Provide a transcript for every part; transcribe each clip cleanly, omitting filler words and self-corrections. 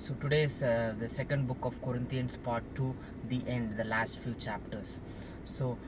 So today is the second book of Corinthians, part 2, the end, the last few chapters. So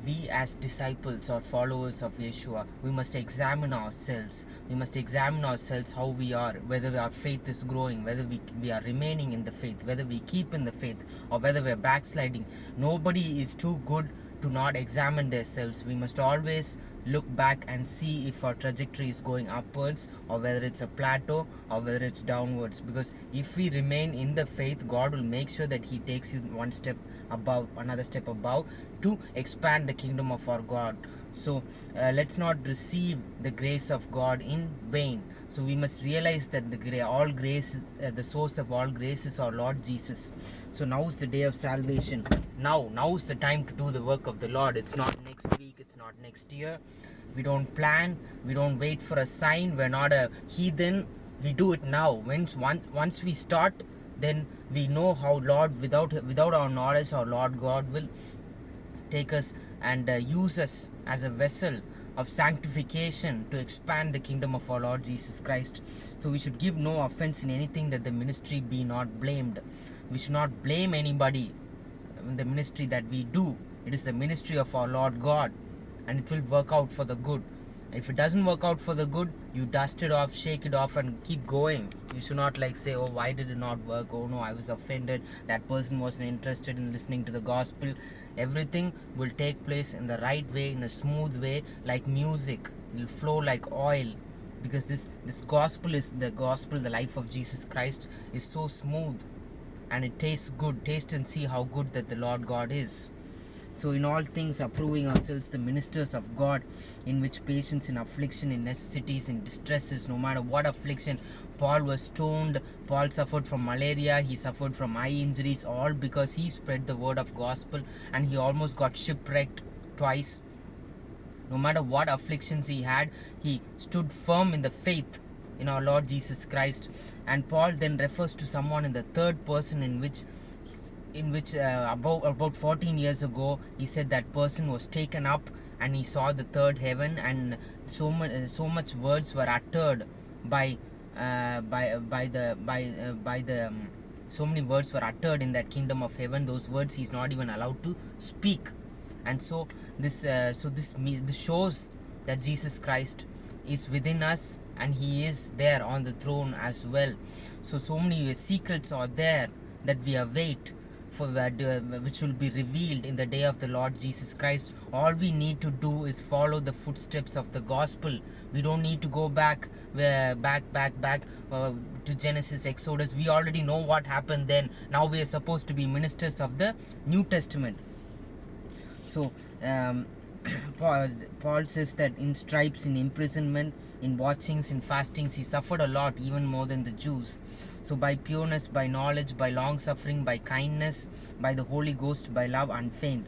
we as disciples or followers of Yeshua, we must examine ourselves. We must examine ourselves how we are, whether our faith is growing, whether we are remaining in the faith, whether we keep in the faith, or whether we are backsliding. Nobody is too good to not examine themselves. We must always look back and see if our trajectory is going upwards or whether it's a plateau or whether it's downwards, because if we remain in the faith, God will make sure that He takes you one step above, another step above, to expand the kingdom of our God. So let's not receive the grace of God in vain. So we must realize that all grace is, the source of all grace is our Lord Jesus. So now is the day of salvation. Now is the time to do the work of the Lord. It's not next week, it's not next year. We don't plan, we don't wait for a sign. We're not a heathen. We do it now. Once we start, then we know how Lord, without our knowledge, our Lord God will take us and use us as a vessel of sanctification to expand the kingdom of our Lord Jesus Christ. So we should give no offense in anything, that the ministry be not blamed. We should not blame anybody in the ministry that we do. It is the ministry of our Lord God, and it will work out for the good. If it doesn't work out for the good, you dust it off, shake it off, and keep going. You should not say, oh, why did it not work? Oh no, I was offended. That person wasn't interested in listening to the gospel. Everything will take place in the right way, in a smooth way, like music. It will flow like oil, because this gospel is the gospel. The life of Jesus Christ is so smooth, and it tastes good. Taste and see how good that the Lord God is. So in all things approving ourselves the ministers of God, in which patience, in affliction, in necessities, in distresses, no matter what affliction. Paul was stoned, Paul suffered from malaria, he suffered from eye injuries, all because he spread the word of gospel, and he almost got shipwrecked twice. No matter what afflictions he had, he stood firm in the faith in our Lord Jesus Christ. And Paul then refers to someone in the third person, in which about 14 years ago he said that person was taken up and he saw the third heaven, and so much words were uttered by the so many words were uttered in that kingdom of heaven. Those words he's not even allowed to speak. And so this shows that Jesus Christ is within us, and He is there on the throne as well. So many secrets are there that we await for which will be revealed in the day of the Lord Jesus Christ. All we need to do is follow the footsteps of the gospel. We don't need to go back to Genesis, Exodus. We already know what happened then. Now we are supposed to be ministers of the New Testament. So Paul says that in stripes, in imprisonment, in watchings, in fastings, he suffered a lot, even more than the Jews. So by pureness, by knowledge, by long suffering, by kindness, by the Holy Ghost, by love unfeigned.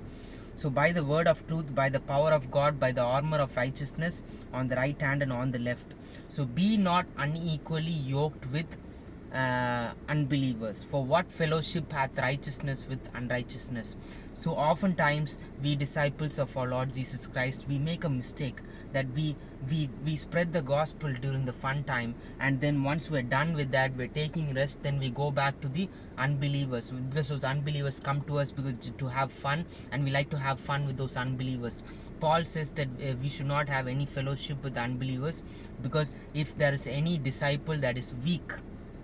So by the word of truth, by the power of God, by the armor of righteousness on the right hand and on the left. So be not unequally yoked with unbelievers. For what fellowship hath righteousness with unrighteousness? So oftentimes we disciples of our Lord Jesus Christ, we make a mistake that we spread the gospel during the fun time, and then once we're done with that, we're taking rest, then we go back to the unbelievers, because those unbelievers come to us to have fun, and we like to have fun with those unbelievers. Paul says that we should not have any fellowship with unbelievers, because if there is any disciple that is weak,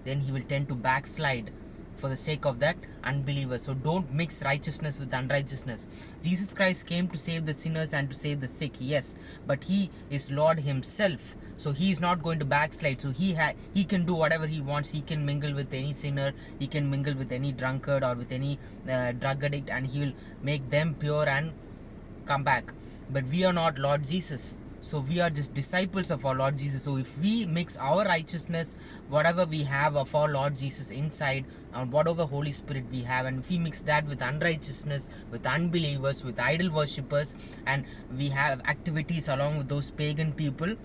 then he will tend to backslide for the sake of that unbeliever. So don't mix righteousness with unrighteousness. Jesus Christ came to save the sinners and to save the sick, yes, but He is Lord Himself, so He is not going to backslide. So He can do whatever He wants. He can mingle with any sinner, He can mingle with any drunkard or with any drug addict, and He will make them pure and come back. But we are not Lord Jesus. So we are just disciples of our Lord Jesus. So if we mix our righteousness, whatever we have of our Lord Jesus inside, and whatever Holy Spirit we have, and if we mix that with unrighteousness, with unbelievers, with idol worshippers, and we have activities along with those pagan people,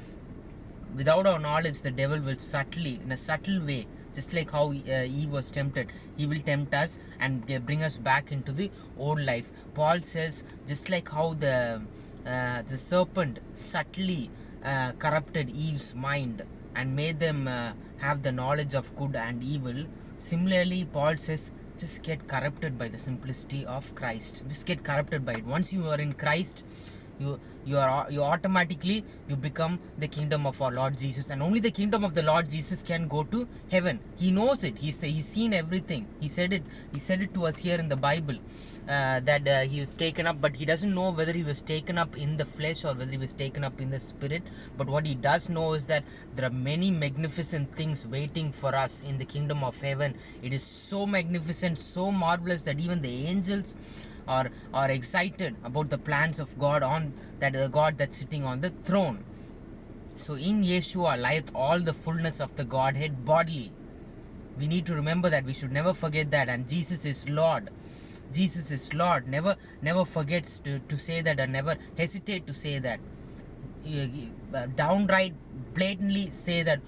without our knowledge, the devil will subtly, in a subtle way, just like how Eve was tempted, he will tempt us and bring us back into the old life. Paul says, just like how the serpent subtly corrupted Eve's mind and made them have the knowledge of good and evil. Similarly, Paul says, just get corrupted by the simplicity of Christ. Just get corrupted by it. Once you are in Christ, you automatically you become the kingdom of our Lord Jesus, and only the kingdom of the Lord Jesus can go to heaven. He knows it. He's seen everything. He said it to us here in the Bible, that he was taken up, but he doesn't know whether he was taken up in the flesh or whether he was taken up in the spirit. But what he does know is that there are many magnificent things waiting for us in the kingdom of heaven. It is so magnificent, so marvelous, that even the angels are excited about the plans of God, on that God that's sitting on the throne. So in Yeshua lieth all the fullness of the Godhead bodily. We need to remember that. We should never forget that. And Jesus is Lord. Jesus is Lord. Never forgets to say that, and never hesitate to say that. Downright, blatantly say that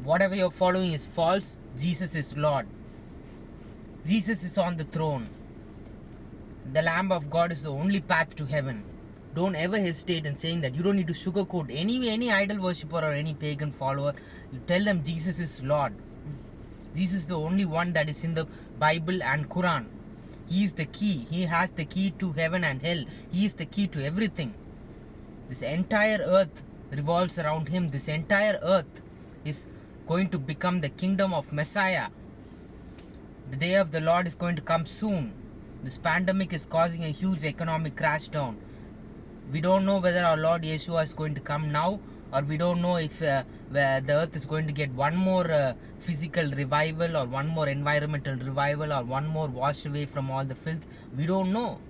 whatever you're following is false. Jesus is Lord. Jesus is on the throne. The Lamb of God is the only path to heaven. Don't ever hesitate in saying that. You don't need to sugarcoat any idol worshipper or any pagan follower. You tell them Jesus is Lord. Jesus is the only one that is in the Bible and Quran. He is the key. He has the key to heaven and hell. He is the key to everything. This entire earth revolves around him. This entire earth is going to become the kingdom of Messiah. The day of the Lord is going to come soon. This pandemic is causing a huge economic crash down. We don't know whether our Lord Yeshua is going to come now, or we don't know if the earth is going to get one more physical revival, or one more environmental revival, or one more wash away from all the filth. We don't know.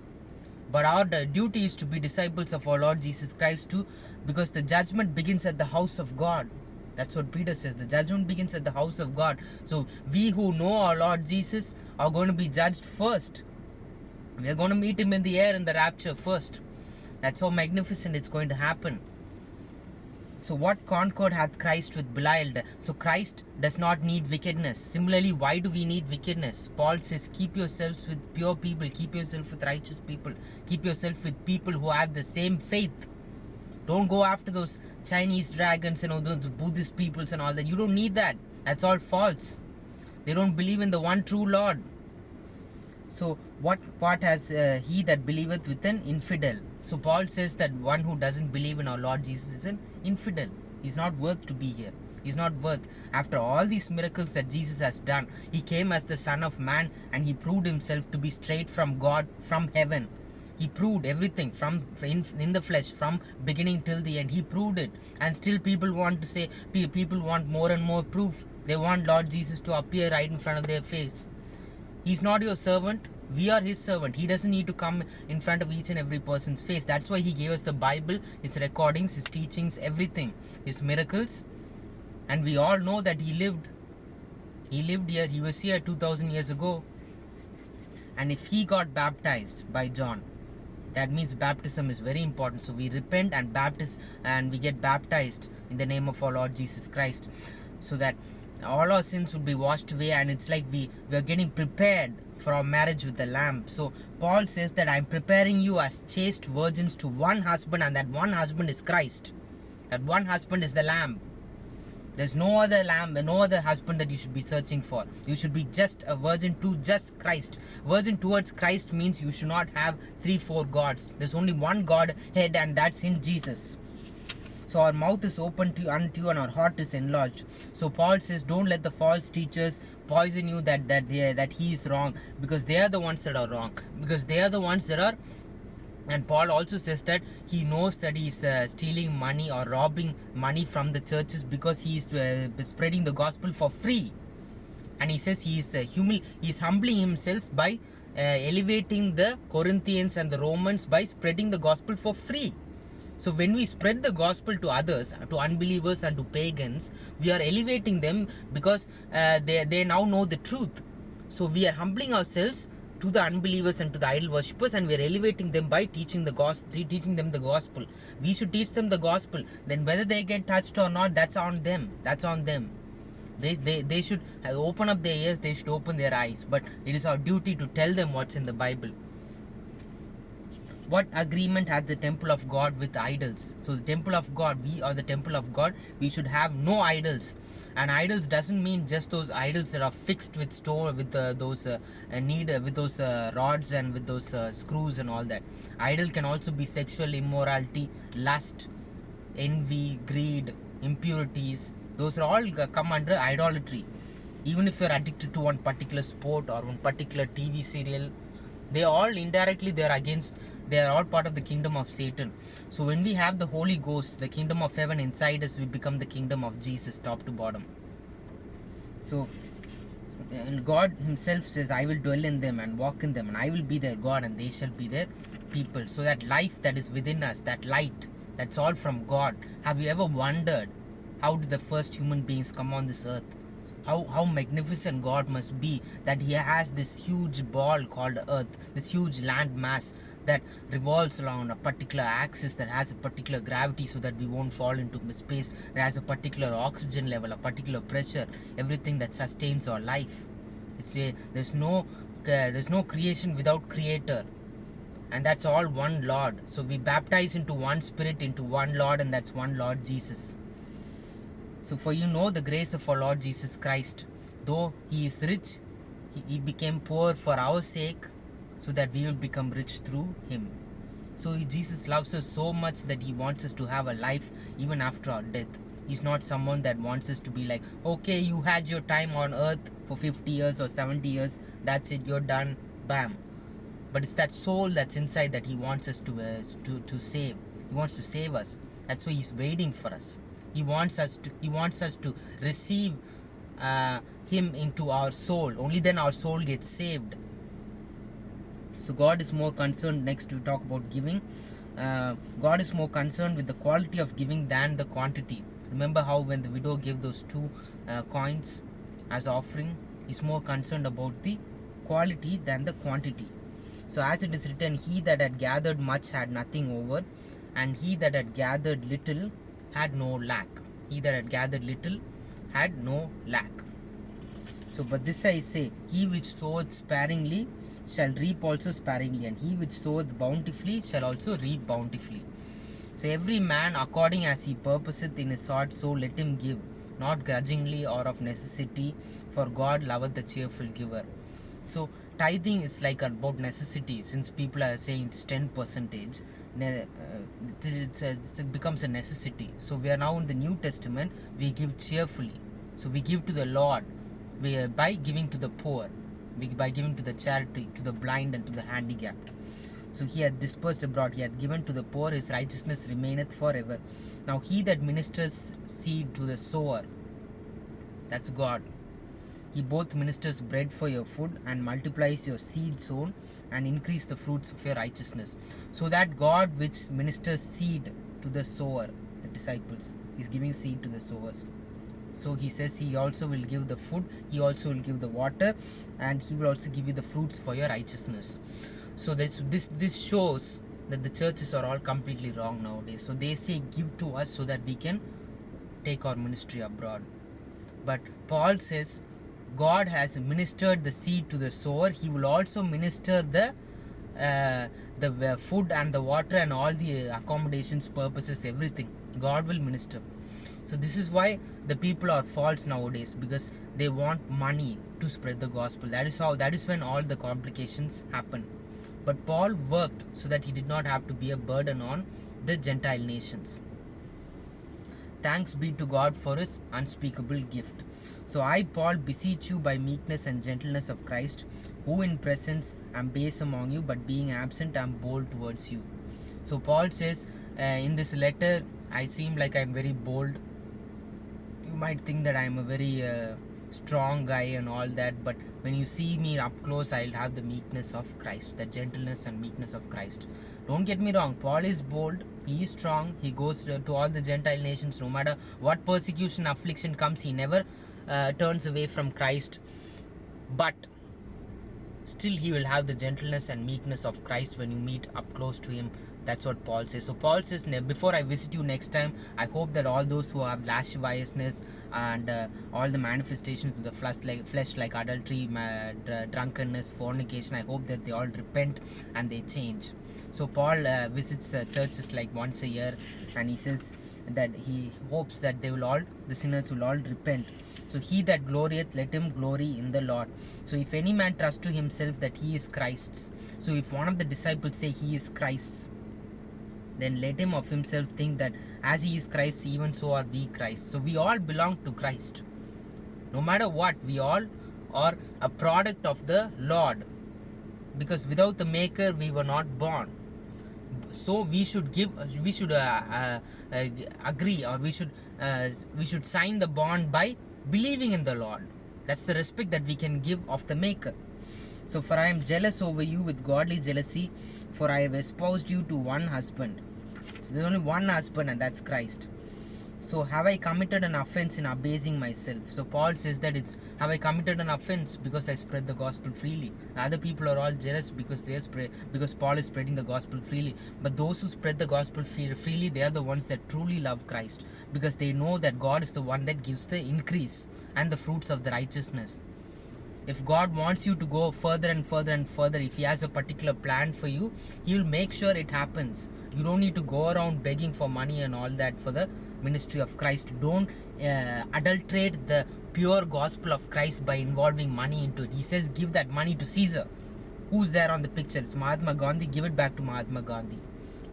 But our duty is to be disciples of our Lord Jesus Christ too, because the judgment begins at the house of God. That's what Peter says. The judgment begins at the house of God. So we who know our Lord Jesus are going to be judged first. We are going to meet him in the air in the rapture first. That's how magnificent it's going to happen. So what concord hath Christ with Belial? So Christ does not need wickedness. Similarly, why do we need wickedness? Paul says, keep yourselves with pure people. Keep yourself with righteous people. Keep yourself with people who have the same faith. Don't go after those Chinese dragons and those Buddhist peoples and all that. You don't need that. That's all false. They don't believe in the one true Lord. So what part has he that believeth with an infidel? So Paul says that one who doesn't believe in our Lord Jesus is an infidel. He's not worth to be here. He's not worth. After all these miracles that Jesus has done, he came as the Son of Man, and he proved himself to be straight from God, from heaven. He proved everything from in the flesh, from beginning till the end. He proved it. And still people want to say, people want more and more proof. They want Lord Jesus to appear right in front of their face. He's not your servant. We are his servant. He doesn't need to come in front of each and every person's face. That's why he gave us the Bible, his recordings, his teachings, everything, his miracles. And we all know that he lived here. He was here 2000 years ago. And if he got baptized by John, that means baptism is very important. So we repent and we get baptized in the name of our Lord Jesus Christ, so that all our sins would be washed away, and it's like we are getting prepared for our marriage with the Lamb. So Paul says that I'm preparing you as chaste virgins to one husband, and that one husband is Christ. That one husband is the Lamb. There's no other lamb, no other husband that you should be searching for. You should be just a virgin to just Christ. Virgin towards Christ means you should not have 3-4 gods. There's only one Godhead, and that's in Jesus. So our mouth is open unto you, and our heart is enlarged. So Paul says, don't let the false teachers poison you that he is wrong, because they are the ones that are wrong. Because they are the ones that are. And Paul also says that he knows that he is stealing money or robbing money from the churches, because he is spreading the gospel for free. And he says he is humbling himself by elevating the Corinthians and the Romans by spreading the gospel for free. So when we spread the gospel to others, to unbelievers and to pagans, we are elevating them, because they now know the truth. So we are humbling ourselves to the unbelievers and to the idol worshippers, and we are elevating them by teaching them the gospel. We should teach them the gospel. Then whether they get touched or not, that's on them. They should open up their ears, they should open their eyes. But it is our duty to tell them what's in the Bible. What agreement had the temple of God with idols? So the temple of God, we are the temple of God. We should have no idols. And idols doesn't mean just those idols that are fixed with stone, with those with those rods and with those screws and all that. Idol can also be sexual immorality, lust, envy, greed, impurities. Those are all come under idolatry. Even if you're addicted to one particular sport or one particular TV serial, they all indirectly they are all part of the kingdom of Satan. So when we have the Holy Ghost, the kingdom of heaven inside us, we become the kingdom of Jesus, top to bottom. So and God himself says, I will dwell in them and walk in them, and I will be their God and they shall be their people. So that life that is within us, that light, that's all from God. Have you ever wondered how did the first human beings come on this earth? How magnificent God must be, that he has this huge ball called earth, this huge land mass that revolves around a particular axis, that has a particular gravity so that we won't fall into space, that has a particular oxygen level, a particular pressure, everything that sustains our life. There's no creation without creator, and that's all one Lord. So we baptize into one Spirit, into one Lord, and that's one Lord Jesus. So for you know the grace of our Lord Jesus Christ, though he is rich, he became poor for our sake, so that we will become rich through him. So Jesus loves us so much that he wants us to have a life even after our death. He's not someone that wants us to be like, okay, you had your time on earth for 50 years or 70 years, that's it, you're done, bam. But it's that soul that's inside that he wants us to save. He wants to save us. That's why he's waiting for us. He wants us to receive him into our soul. Only then our soul gets saved. So God is more concerned, next we talk about giving. God is more concerned with the quality of giving than the quantity. Remember how when the widow gave those 2 coins as offering, he's more concerned about the quality than the quantity. So as it is written, he that had gathered much had nothing over, and he that had gathered little had no lack. He that had gathered little had no lack. So but this I say, he which soweth sparingly shall reap also sparingly, and he which soweth bountifully shall also reap bountifully. So every man according as he purposeth in his heart, so let him give, not grudgingly or of necessity, for God loveth the cheerful giver. So tithing is like about necessity. Since people are saying it's 10%, it becomes a necessity. So we are now in the New Testament, we give cheerfully. So we give to the Lord by giving to the poor, by giving to the charity, to the blind and to the handicapped. So he hath dispersed abroad, he hath given to the poor, his righteousness remaineth forever. Now he that ministers seed to the sower, that's God. He both ministers bread for your food and multiplies your seed sown and increase the fruits of your righteousness. So that God which ministers seed to the sower, the disciples, is giving seed to the sowers. So he says he also will give the food, he also will give the water, and he will also give you the fruits for your righteousness. So this shows that the churches are all completely wrong nowadays. So they say give to us so that we can take our ministry abroad. But Paul says God has ministered the seed to the sower. He will also minister the food and the water and all the accommodations, purposes, everything. God will minister. So this is why the people are false nowadays, because they want money to spread the gospel. That is when all the complications happen. But Paul worked so that he did not have to be a burden on the Gentile nations. Thanks be to God for his unspeakable gift. So I, Paul, beseech you by meekness and gentleness of Christ, who in presence am base among you, but being absent am bold towards you. So Paul says, in this letter, I seem like I am very bold. You might think that I am a very strong guy and all that, but when you see me up close, I'll have the meekness of Christ, the gentleness and meekness of Christ. Don't get me wrong, Paul is bold, he is strong, he goes to all the Gentile nations. No matter what persecution, affliction comes, he never turns away from Christ. But still he will have the gentleness and meekness of Christ when you meet up close to him. That's what Paul says. So Paul says, before I visit you next time, I hope that all those who have lasciviousness and all the manifestations of the flesh like adultery, drunkenness, fornication, I hope that they all repent and they change. So Paul visits churches like once a year, and he says that he hopes that the sinners will all repent. So he that glorieth, let him glory in the Lord. So if any man trust to himself that he is Christ's, so if one of the disciples say he is Christ's, then let him of himself think that as he is Christ, even so are we Christ. So we all belong to Christ. No matter what, we all are a product of the Lord, because without the maker we were not born. So we should agree, or we should sign the bond by believing in the Lord. That's the respect that we can give of the maker. So for I am jealous over you with godly jealousy, for I have espoused you to one husband. So there's only one husband, and that's Christ. So have I committed an offense in abasing myself? So Paul says that have I committed an offense because I spread the gospel freely? Other people are all jealous because Paul is spreading the gospel freely. But those who spread the gospel freely, they are the ones that truly love Christ, because they know that God is the one that gives the increase and the fruits of the righteousness. If God wants you to go further and further and further, if he has a particular plan for you, he will make sure it happens. You don't need to go around begging for money and all that for the ministry of Christ. Don't adulterate the pure gospel of Christ by involving money into it. He says give that money to Caesar. Who's there on the picture? It's Mahatma Gandhi. Give it back to Mahatma Gandhi,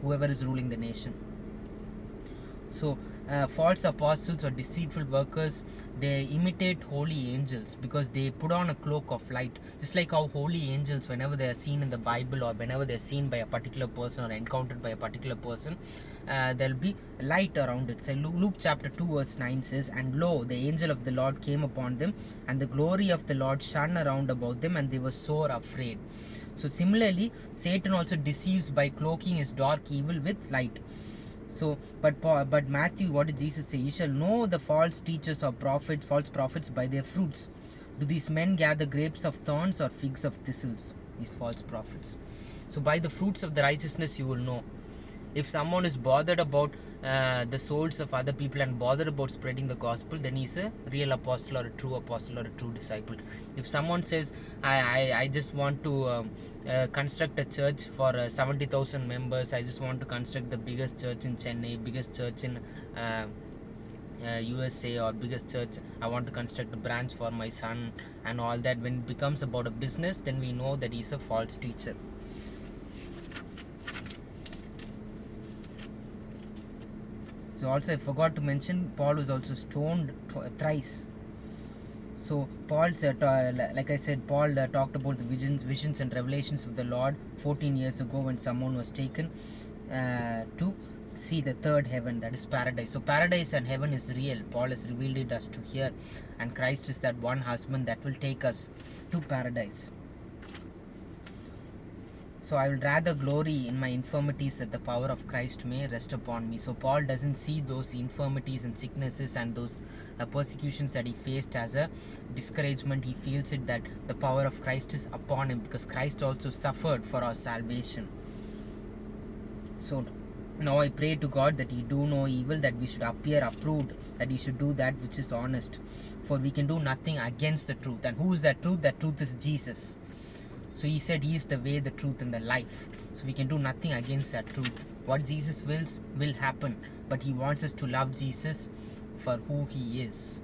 whoever is ruling the nation. So false apostles or deceitful workers, they imitate holy angels because they put on a cloak of light. Just like how holy angels, whenever they are seen in the Bible, or whenever they are seen by a particular person or encountered by a particular person, there will be light around it. So Luke chapter 2 verse 9 says, and lo, the angel of the Lord came upon them, and the glory of the Lord shone around about them, and they were sore afraid. So similarly, Satan also deceives by cloaking his dark evil with light. So, but Matthew, what did Jesus say? You shall know the false teachers or false prophets by their fruits. Do these men gather grapes of thorns or figs of thistles? These false prophets. So by the fruits of the righteousness you will know. If someone is bothered about the souls of other people and bothered about spreading the gospel, then he's a real apostle or a true disciple. If someone says, I just want to construct a church for 70,000 members, I just want to construct the biggest church in Chennai, biggest church in USA, or biggest church, I want to construct a branch for my son and all that, when it becomes about a business, then we know that he's a false teacher. So also I forgot to mention, Paul was also stoned thrice. So Paul said, like I said, Paul talked about the visions and revelations of the Lord 14 years ago when someone was taken to see the third heaven, that is paradise. So paradise and heaven is real. Paul has revealed it us to here, and Christ is that one husband that will take us to paradise. So I will rather glory in my infirmities, that the power of Christ may rest upon me. So Paul doesn't see those infirmities and sicknesses and those persecutions that he faced as a discouragement. He feels it that the power of Christ is upon him, because Christ also suffered for our salvation. So now I pray to God that he do no evil, that we should appear approved, that he should do that which is honest. For we can do nothing against the truth. And who is that truth? That truth is Jesus. So he said he is the way, the truth, and the life. So we can do nothing against that truth. What Jesus wills will happen. But he wants us to love Jesus for who he is,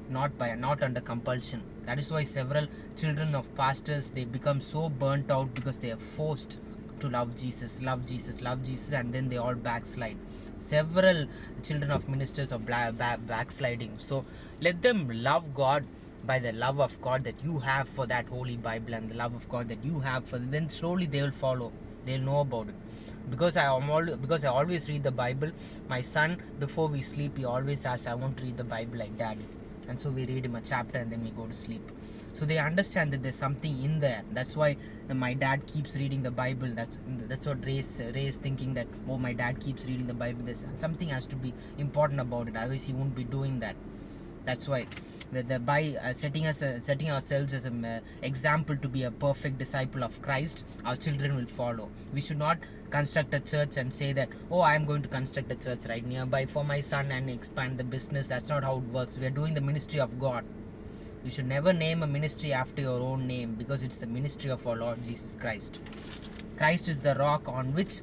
not under compulsion. That is why several children of pastors, they become so burnt out, because they are forced to love Jesus, and then they all backslide. Several children of ministers are backsliding. So let them love God by the love of God that you have for that holy Bible, and the love of God that you have for, then slowly they will follow. They'll know about it. Because I always read the Bible. My son, before we sleep, he always asks, I want to read the Bible like Daddy. And so we read him a chapter and then we go to sleep. So they understand that there's something in there. That's why my dad keeps reading the Bible. That's what Ray's thinking, that, oh, my dad keeps reading the Bible. There's something has to be important about it. Otherwise he won't be doing that. That's why. by setting ourselves as an example to be a perfect disciple of Christ, our children will follow. We should not construct a church and say that, oh, I am going to construct a church right nearby for my son and expand the business. That's not how it works. We are doing the ministry of God. You should never name a ministry after your own name, because it's the ministry of our Lord Jesus Christ. Christ is the rock on which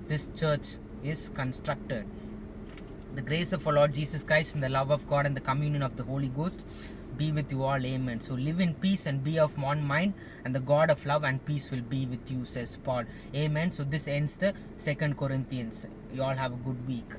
this church is constructed. The grace of our Lord Jesus Christ and the love of God and the communion of the Holy Ghost be with you all. Amen. So live in peace and be of one mind, and the God of love and peace will be with you, says Paul. Amen. So this ends the 2 Corinthians. You all have a good week.